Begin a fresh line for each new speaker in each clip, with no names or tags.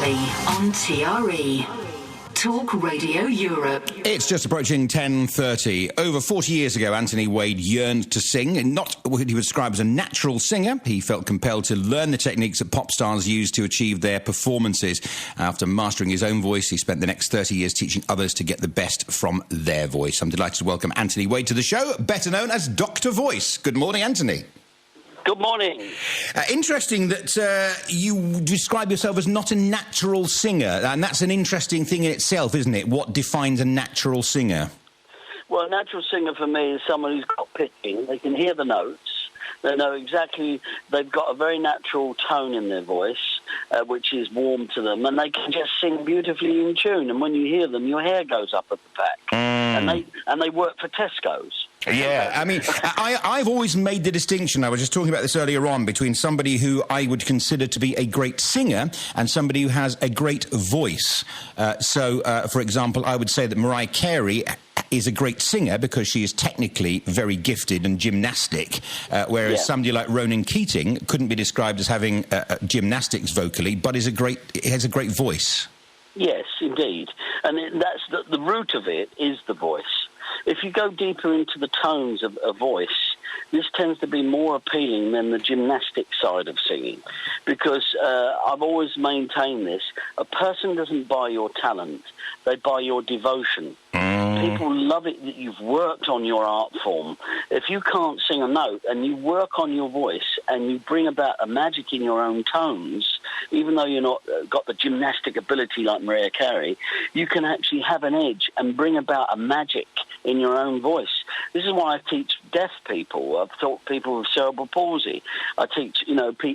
Bradley on TRE. Talk Radio Europe.
It's just approaching 10:30. Over 40 years ago, Anthony Wade yearned to sing. Not what he would describe as a natural singer. He felt compelled to learn the techniques that pop stars use to achieve their performances. After mastering his own voice, he spent the next 30 years teaching others to get the best from their voice. I'm delighted to welcome Anthony Wade to the show, better known as Dr. Voice. Good morning, Anthony.
Good morning.
Interesting that you describe yourself as not a natural singer, and that's an interesting thing in itself, isn't it? What defines a natural singer?
Well, a natural singer for me is someone who's got pitching. They can hear the notes. They know exactly, they've got a very natural tone in their voice, which is warm to them, and they can just sing beautifully in tune. And when you hear them, your hair goes up at the back. And they work for Tesco's.
Yeah, I mean, I've always made the distinction, I was just talking about this earlier on, between somebody who I would consider to be a great singer and somebody who has a great voice. For example, I would say that Mariah Carey is a great singer because she is technically very gifted and gymnastic, whereas somebody like Ronan Keating couldn't be described as having gymnastics vocally, but has a great voice.
Yes, indeed. And that's the root of it is the voice. If you go deeper into the tones of a voice, this tends to be more appealing than the gymnastic side of singing. Because I've always maintained this, a person doesn't buy your talent, they buy your devotion. People love it that you've worked on your art form. If you can't sing a note and you work on your voice and you bring about a magic in your own tones, even though you're not got the gymnastic ability like Mariah Carey, you can actually have an edge and bring about a magic in your own voice. This is why I teach deaf people. I've taught people with cerebral palsy. I teach,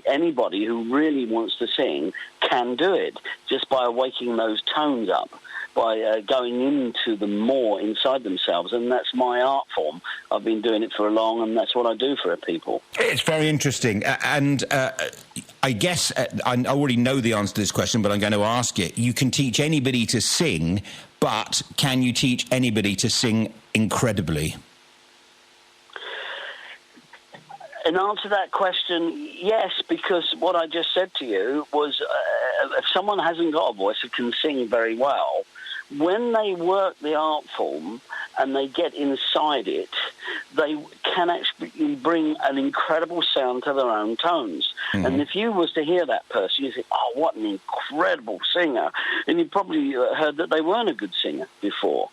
anybody who really wants to sing can do it just by waking those tones up, by going into them more inside themselves, and that's my art form. I've been doing it for long, and that's what I do for people.
It's very interesting, and I guess I already know the answer to this question, but I'm going to ask it. You can teach anybody to sing, but can you teach anybody to sing incredibly?
In answer to that question, yes, because what I just said to you was if someone hasn't got a voice who can sing very well, when they work the art form and they get inside it, they can actually bring an incredible sound to their own tones. Mm-hmm. And if you was to hear that person, you think, oh, what an incredible singer. And you probably heard that they weren't a good singer before.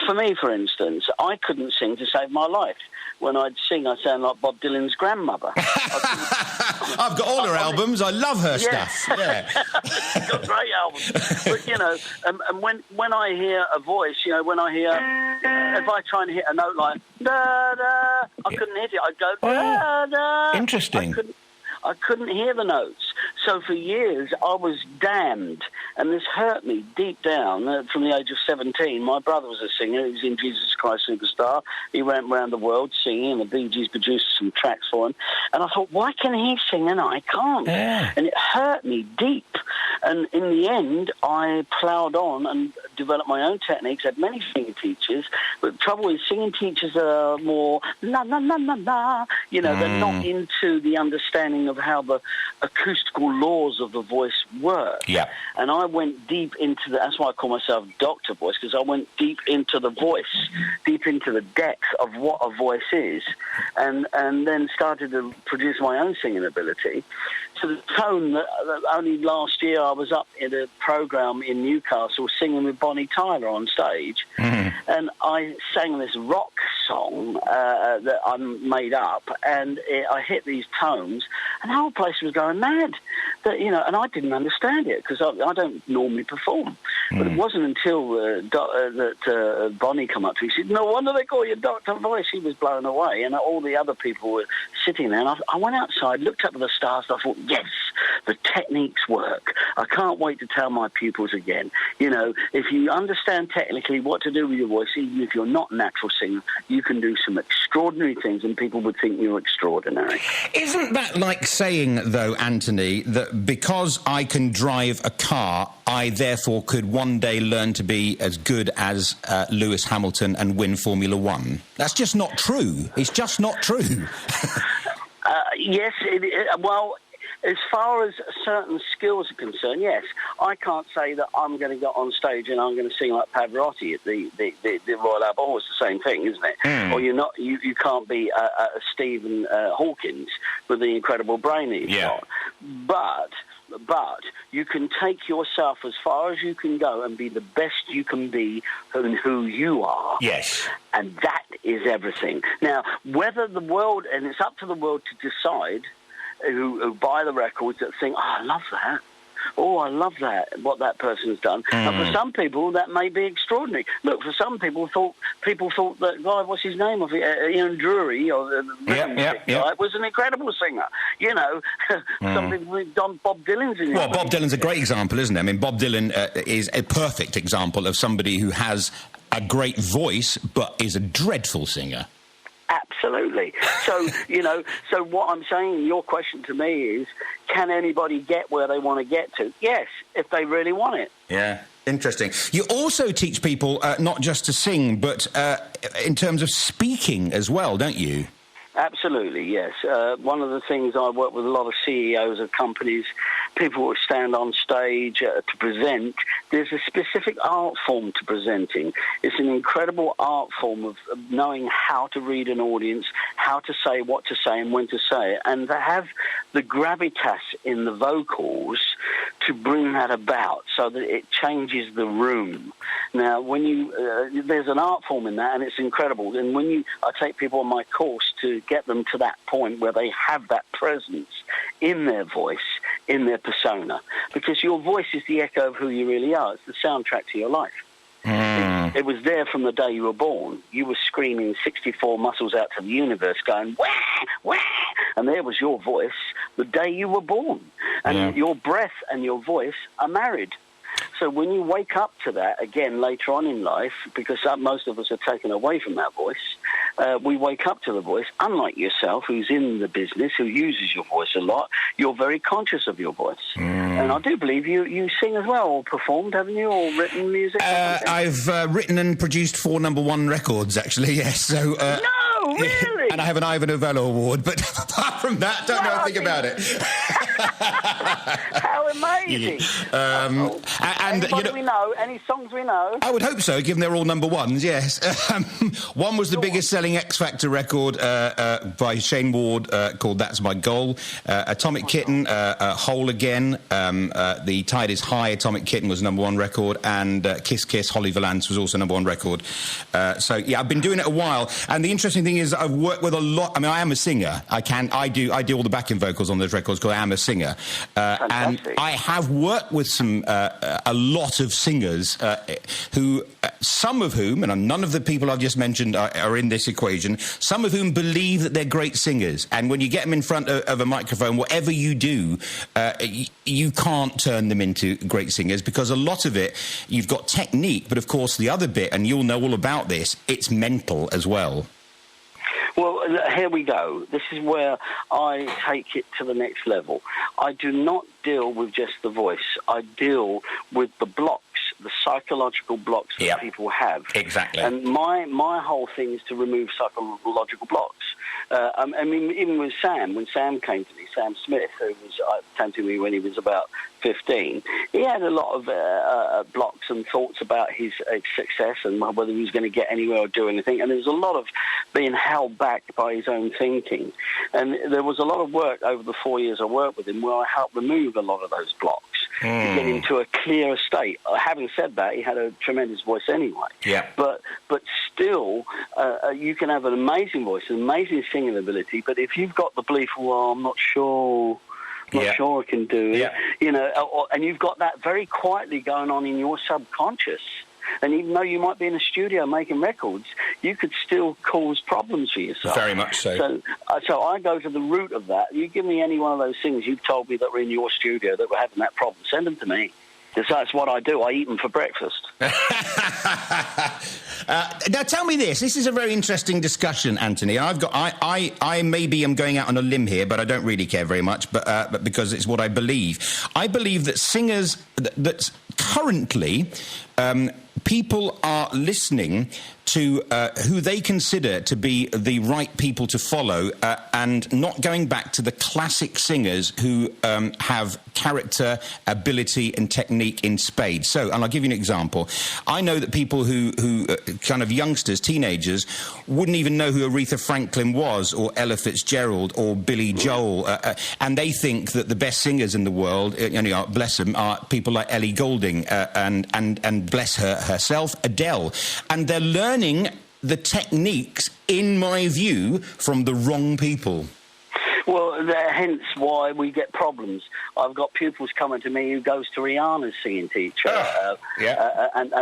For me, for instance, I couldn't sing to save my life. When I'd sing, I sound like Bob Dylan's grandmother.
I've got all her albums. I love her stuff. Yeah.
She's got great albums. But, and when I hear a voice, when I hear, if I try and hit a note like, da-da, I couldn't hit it. I'd go, da-da.
Interesting.
I couldn't hear the notes. So for years, I was damned. And this hurt me deep down from the age of 17. My brother was a singer. He was in Jesus Christ Superstar. He went around the world singing, and the Bee Gees produced some tracks for him. And I thought, why can he sing and I can't? Yeah. And it hurt me deep. And in the end, I ploughed on and developed my own techniques. I had many singing teachers. But the trouble is, singing teachers are more la, la, la, la, la. They're not into the understanding of how the acoustical laws of the voice work. Yeah. And I went deep into that's why I call myself Dr. Voice, because I went deep into the voice, deep into the depth of what a voice is, and then started to produce my own singing ability. To the tone that only last year I was up in a program in Newcastle singing with Bonnie Tyler on stage, and I sang this rock song that I made up, and I hit these tones, and the whole place was going mad. And I didn't understand it because I don't normally perform. But it wasn't until that Bonnie came up to me. She said, "No wonder they call you Dr. Voice." She was blown away, and all the other people were sitting there. And I went outside, looked up at the stars, and I thought, yes, the techniques work. I can't wait to tell my pupils again. If you understand technically what to do with your voice, even if you're not a natural singer, you can do some extraordinary things, and people would think you're extraordinary.
Isn't that like saying, though, Anthony, that because I can drive a car, I therefore could one day learn to be as good as Lewis Hamilton and win Formula One? That's just not true. It's just not true.
Yes, well, As far as certain skills are concerned, yes, I can't say that I'm going to get on stage and I'm going to sing like Pavarotti at the Royal Albert Hall. It's the same thing, isn't it? Or you can't be Stephen Hawkins with the incredible brain that you've got. But you can take yourself as far as you can go and be the best you can be and who you are.
Yes.
And that is everything. Now, whether the world, and it's up to the world to decide, who buy the records that think, I love that. Oh, I love that, what that person's done. And for some people, that may be extraordinary. Look, for some people thought that guy, what's his name, Ian Drury, or the guy, was an incredible singer. You know, some people have done Bob Dylan's in
Well, Bob Dylan's a great example, isn't it? I mean, Bob Dylan is a perfect example of somebody who has a great voice, but is a dreadful singer.
Absolutely. So, so what I'm saying, your question to me is, can anybody get where they want to get to? Yes, if they really want it.
Yeah, interesting. You also teach people not just to sing, but in terms of speaking as well, don't you?
Absolutely, yes. One of the things, I work with a lot of CEOs of companies, people who stand on stage to present. There's a specific art form to presenting. It's an incredible art form of knowing how to read an audience, how to say what to say and when to say it, and to have the gravitas in the vocals to bring that about so that it changes the room. Now, when there's an art form in that, and it's incredible. And I take people on my course to get them to that point where they have that presence in their voice, in their persona, because your voice is the echo of who you really are. It's the soundtrack to your life. It was there from the day you were born. You were screaming 64 muscles out to the universe going, wah, wah, and there was your voice the day you were born. And your breath and your voice are married. So when you wake up to that, again, later on in life, because most of us are taken away from that voice, we wake up to the voice. Unlike yourself, who's in the business, who uses your voice a lot, you're very conscious of your voice. And I do believe you sing as well, or performed, haven't you, or written music?
I've written and produced 4 number-1 records, actually, yes. So,
no, really?
And I have an Ivor Novello Award, but apart from that, don't know anything about it.
How amazing.
And
we know, any songs we know?
I would hope so, given they're all number ones, yes. One was the biggest selling X Factor record by Shane Ward called That's My Goal. Atomic Kitten, Whole Again, the Tide Is High, Atomic Kitten was number 1 record, and Kiss Kiss, Holly Valance was also number 1 record. So, yeah, I've been doing it a while, and the interesting thing is I've worked with a lot. I mean, I am a singer. I do all the backing vocals on those records because I am a singer. And I have worked with a lot of singers who, some of whom, and none of the people I've just mentioned are in this equation, some of whom believe that they're great singers. And when you get them in front of a microphone, whatever you do, you can't turn them into great singers, because a lot of it, you've got technique, but of course the other bit, and you'll know all about this, it's mental as well.
Well, here we go. This is where I take it to the next level. I do not deal with just the voice. I deal with the blocks, the psychological blocks that people have.
Exactly.
And my whole thing is to remove psychological blocks. I mean, even with Sam, when Sam came to me, Sam Smith, who came to me when he was about 15, he had a lot of blocks and thoughts about his success and whether he was going to get anywhere or do anything. And there was a lot of being held back by his own thinking. And there was a lot of work over the 4 years I worked with him where I helped remove a lot of those blocks to get into a clearer state. Having said that, he had a tremendous voice anyway. Yeah. But still, you can have an amazing voice, an amazing singing ability, but if you've got the belief, well, I'm not sure I can do it, and you've got that very quietly going on in your subconscious, and even though you might be in a studio making records, you could still cause problems for yourself.
Very much so.
So I go to the root of that. You give me any one of those things you've told me that were in your studio that were having that problem, send them to me. Because that's what I do. I eat them for breakfast.
Now, tell me this. This is a very interesting discussion, Anthony. I maybe am going out on a limb here, but I don't really care very much. But because it's what I believe. I believe that singers that currently people are listening to who they consider to be the right people to follow, and not going back to the classic singers who have character, ability and technique in spades. So, and I'll give you an example. I know that people who kind of youngsters, teenagers, wouldn't even know who Aretha Franklin was, or Ella Fitzgerald, or Billy Joel, and they think that the best singers in the world, bless them, are people like Ellie Goulding, and bless her herself, Adele, and they're learning the techniques, in my view, from the wrong people.
Well, hence why we get problems. I've got pupils coming to me who goes to Rihanna's singing teacher, and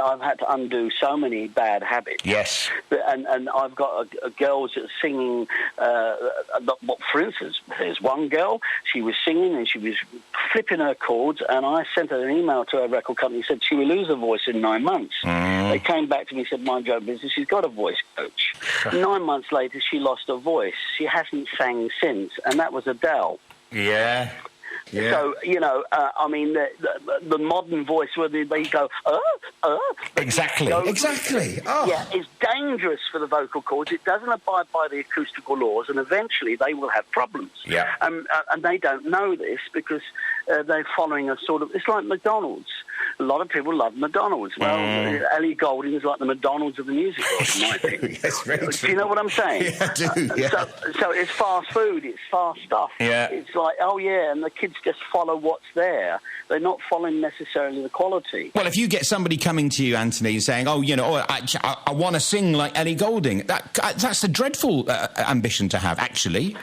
I've had to undo so many bad habits.
Yes.
And I've got girls that are singing. For instance, there's one girl. She was singing and she was flipping her chords, and I sent her an email to her record company. Said she will lose her voice in 9 months. They came back to me and said, "Mind your own business. She's got a voice coach." 9 months later, she lost her voice. She hasn't sang since, and that was Adele.
Yeah. Yeah.
So, I mean, the modern voice where they go,
Exactly. Exactly. Oh.
Yeah, it's dangerous for the vocal cords. It doesn't abide by the acoustical laws, and eventually they will have problems.
Yeah.
And they don't know this because they're following a sort of... It's like McDonald's. A lot of people love McDonald's. Well, Ellie Goulding is like the McDonald's of the music world, in my opinion.
Yes, very true.
Do you know what I'm saying?
Yeah, I do, yeah.
So it's fast food, it's fast stuff.
Yeah.
It's like, oh, yeah, and the kids just follow what's there. They're not following necessarily the quality.
Well, if you get somebody coming to you, Anthony, saying, I want to sing like Ellie Goulding, that's a dreadful ambition to have, actually.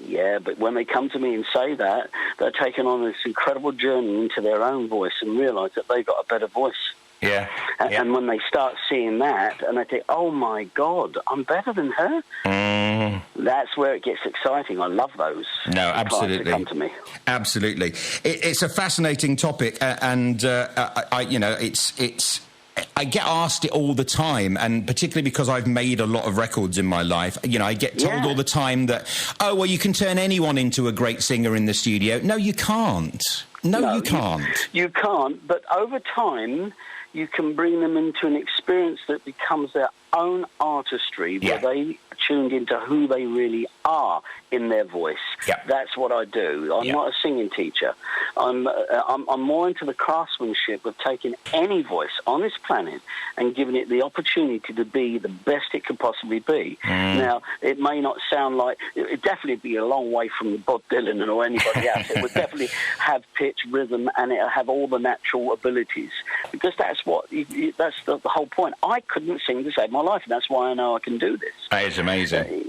Yeah, but when they come to me and say that, they're taking on this incredible journey into their own voice and realise that they've got a better voice.
Yeah.
And when they start seeing that, and they think, oh, my God, I'm better than her, that's where it gets exciting. I love those.
No, absolutely.
That come to me.
Absolutely. It's a fascinating topic, and I get asked it all the time, and particularly because I've made a lot of records in my life, I get told all the time that, oh, well, you can turn anyone into a great singer in the studio. No, you can't. No, you can't.
You can't, but over time, you can bring them into an experience that becomes their own artistry, where they are tuned into who they really are in their voice. Yeah. That's what I do. I'm not a singing teacher. I'm more into the craftsmanship of taking any voice on this planet and giving it the opportunity to be the best it could possibly be. Now, it may not sound like... It'd definitely be a long way from Bob Dylan or anybody else. It would definitely have pitch, rhythm, and it'll have all the natural abilities. Because that's that's the whole point. I couldn't sing to save my life, and that's why I know I can do this.
That is amazing.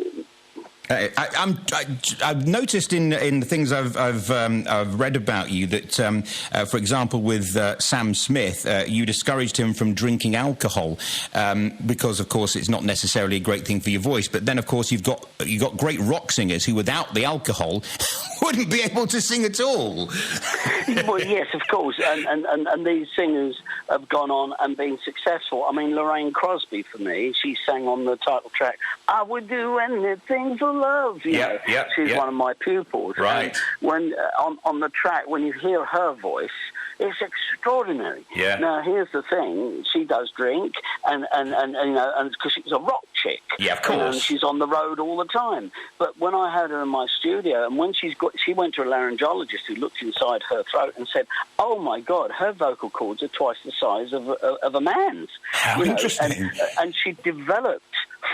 I've noticed in the things I've read about you that, for example, with Sam Smith, you discouraged him from drinking alcohol because, of course, it's not necessarily a great thing for your voice. But then, of course, you've got great rock singers who, without the alcohol, wouldn't be able to sing at all.
Well, yes, of course, and these singers have gone on and been successful. I mean, Lorraine Crosby, for me, she sang on the title track, "I Would Do Anything for Love." She's one of my pupils.
Right.
And when on the track, when you hear her voice, it's extraordinary.
Yeah.
Now, here's the thing: she does drink, and because she's a rock chick.
Yeah, of course.
And she's on the road all the time. But when I had her in my studio, and when she went to a laryngologist who looked inside her throat and said, "Oh my God, her vocal cords are twice the size of a man's."
How interesting.
And she developed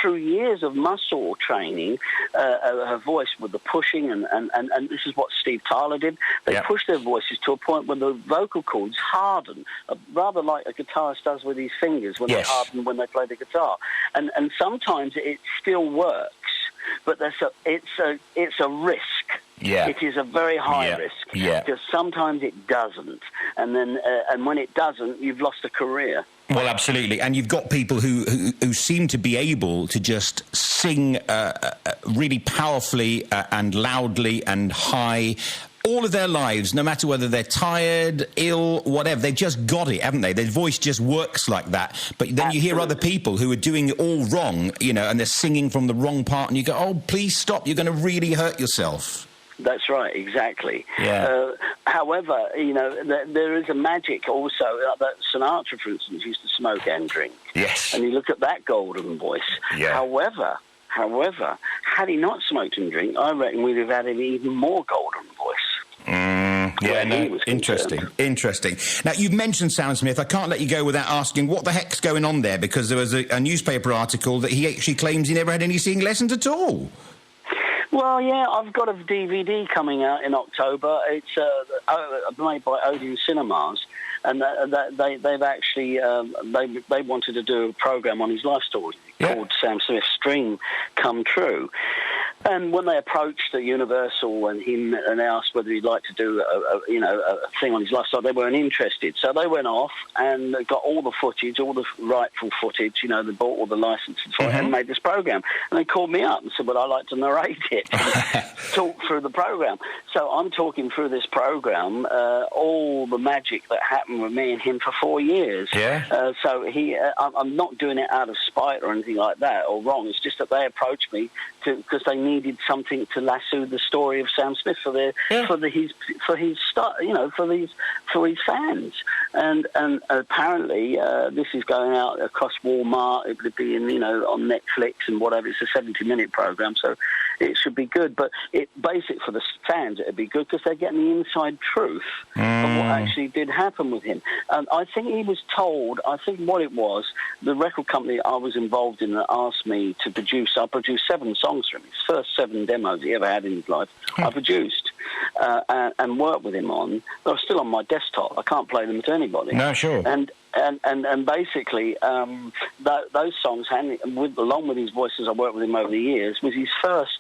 through years of muscle training her voice with the pushing, and this is what Steve Tyler did. They pushed their voices to a point where the vocal cords harden, rather like a guitarist does with his fingers when they harden when they play the guitar. And sometimes it still works, but it's a risk. Yeah. It is a very high risk. Yeah. Because sometimes it doesn't, and then and when it doesn't, you've lost a career.
Well, absolutely, and you've got people who seem to be able to just sing really powerfully and loudly and high all of their lives, no matter whether they're tired, ill, whatever. They've just got it, haven't they? Their voice just works like that. But then you hear other people who are doing it all wrong, and they're singing from the wrong part, and you go, oh, please stop, you're going to really hurt yourself.
That's right, exactly.
Yeah.
However, there is a magic also. That Sinatra, for instance, used to smoke and drink.
Yes.
And you look at that golden voice.
Yeah.
However, had he not smoked and drink, I reckon we'd have had an even more golden voice.
Interesting. Now, you've mentioned Sam Smith. I can't let you go without asking what the heck's going on there, because there was a newspaper article that he actually claims he never had any singing lessons at all.
Well, yeah, I've got a DVD coming out in October. It's made by Odeon Cinemas, and they've actually they wanted to do a program on his life story called Sam Smith's Dream Come True. And when they approached the Universal and him and they asked whether he'd like to do a thing on his lifestyle, they weren't interested. So they went off and got all the footage, all the rightful footage. They bought all the licenses for it and made this program. And they called me up and said, "Well, I'd like to narrate it, talk through the program." So I'm talking through this program, all the magic that happened with me and him for 4 years.
Yeah.
So I'm not doing it out of spite or anything like that or wrong. It's just that they approached me because they needed something to lasso the story of Sam Smith for his fans, and apparently this is going out across Walmart. It would be on Netflix and whatever. It's a 70-minute program, so it should be good. But it basic for the fans, it'd be good because they're getting the inside truth of what actually did happen with him. I think he was told. I think what it was, the record company I was involved in that asked me to produce. I produced 7 songs for him. His first 7 demos he ever had in his life, I produced and worked with him on. They're still on my desktop. I can't play them to anybody.
No, sure.
And basically, those songs, along with his voices, I worked with him over the years, was his first,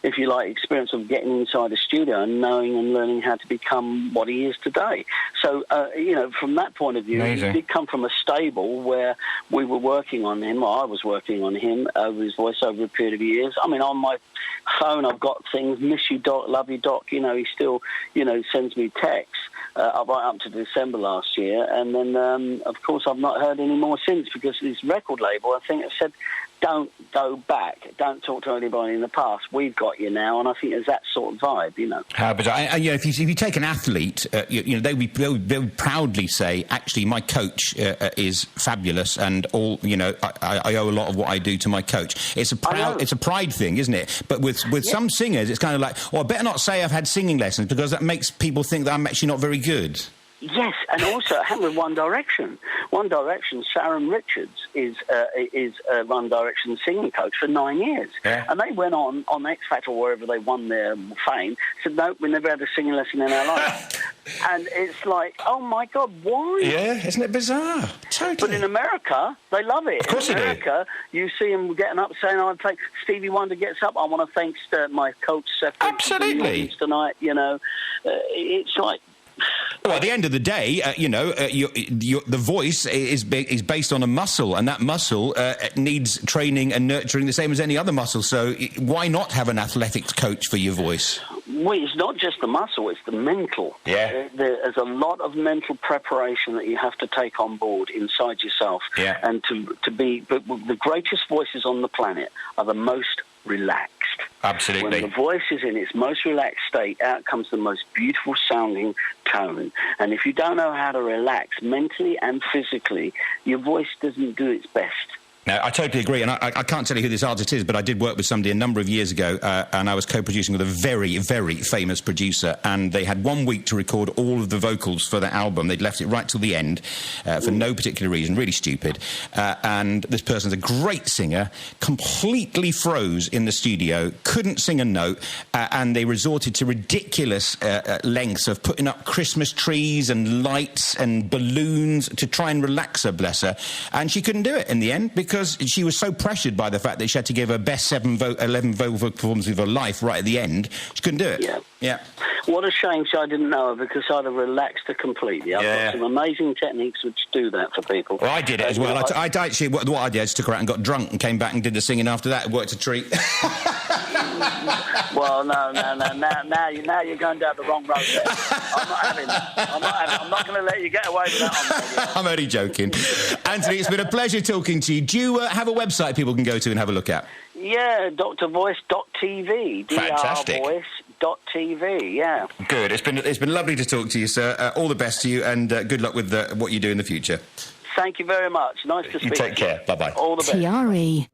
if you like, experience of getting inside a studio and knowing and learning how to become what he is today. So, from that point of view,
Amazing.
He did come from a stable where we were working on him, or I was working on him over his voice over a period of years. I mean, on my phone, I've got things, miss you, Doc, love you, Doc. He still, sends me texts. Right up to December last year, and then, of course, I've not heard any more since because his record label, I think, have said, don't go back, don't talk to anybody in the past, we've got you now, and I think there's that sort of vibe,
How bizarre. If you take an athlete, they would proudly say, actually, my coach is fabulous, and all, I owe a lot of what I do to my coach. It's a pride thing, isn't it? But with some singers, it's kind of like, I better not say I've had singing lessons because that makes people think that I'm actually not very good.
Yes, and also it happened with One Direction. One Direction, Sharon Richards is One Direction's singing coach for 9 years.
Yeah.
And they went on X Factor or wherever they won their fame, said, no, we never had a singing lesson in our life. And it's like, oh my God, why?
Yeah, isn't it bizarre? Totally.
But in America, they love it.
Of course
in America, you see them getting up saying, I think Stevie Wonder gets up, I want to thank my coach, Seth,
absolutely,
tonight. It's like,
well, at the end of the day, the voice is based on a muscle, and that muscle needs training and nurturing the same as any other muscle. So why not have an athletics coach for your voice?
Well, it's not just the muscle, it's the mental.
Yeah.
There's a lot of mental preparation that you have to take on board inside yourself.
Yeah.
And to be... But the greatest voices on the planet are the most relaxed.
Absolutely.
When the voice is in its most relaxed state, out comes the most beautiful sounding tone. And if you don't know how to relax mentally and physically, your voice doesn't do its best.
No, I totally agree, and I can't tell you who this artist is, but I did work with somebody a number of years ago, and I was co-producing with a very, very famous producer, and they had 1 week to record all of the vocals for the album. They'd left it right till the end for no particular reason, really stupid, and this person's a great singer, completely froze in the studio, couldn't sing a note, and they resorted to ridiculous lengths of putting up Christmas trees and lights and balloons to try and relax her, bless her, and she couldn't do it in the end because she was so pressured by the fact that she had to give her best 11 vocal performance of her life right at the end. She couldn't do it. Yeah.
What a shame I didn't know her, because I'd have relaxed her completely. I've got some amazing techniques which do that for people.
Well, I did it as well. I actually, what I did, I just took her out and got drunk and came back and did the singing after that. It worked a treat.
Well, no. Now you're going down the wrong road there. I'm not having that. I'm not going to let you get away with that.
I'm only joking. Anthony, it's been a pleasure talking to you. Do you have a website people can go to and have a look at?
Yeah, drvoice.tv.
Fantastic.
.tv, yeah.
Good. It's been lovely to talk to you, sir. All the best to you, and good luck with what you do in the future.
Thank you very much. Nice to speak.
You take care. Bye-bye.
All the best.
TRE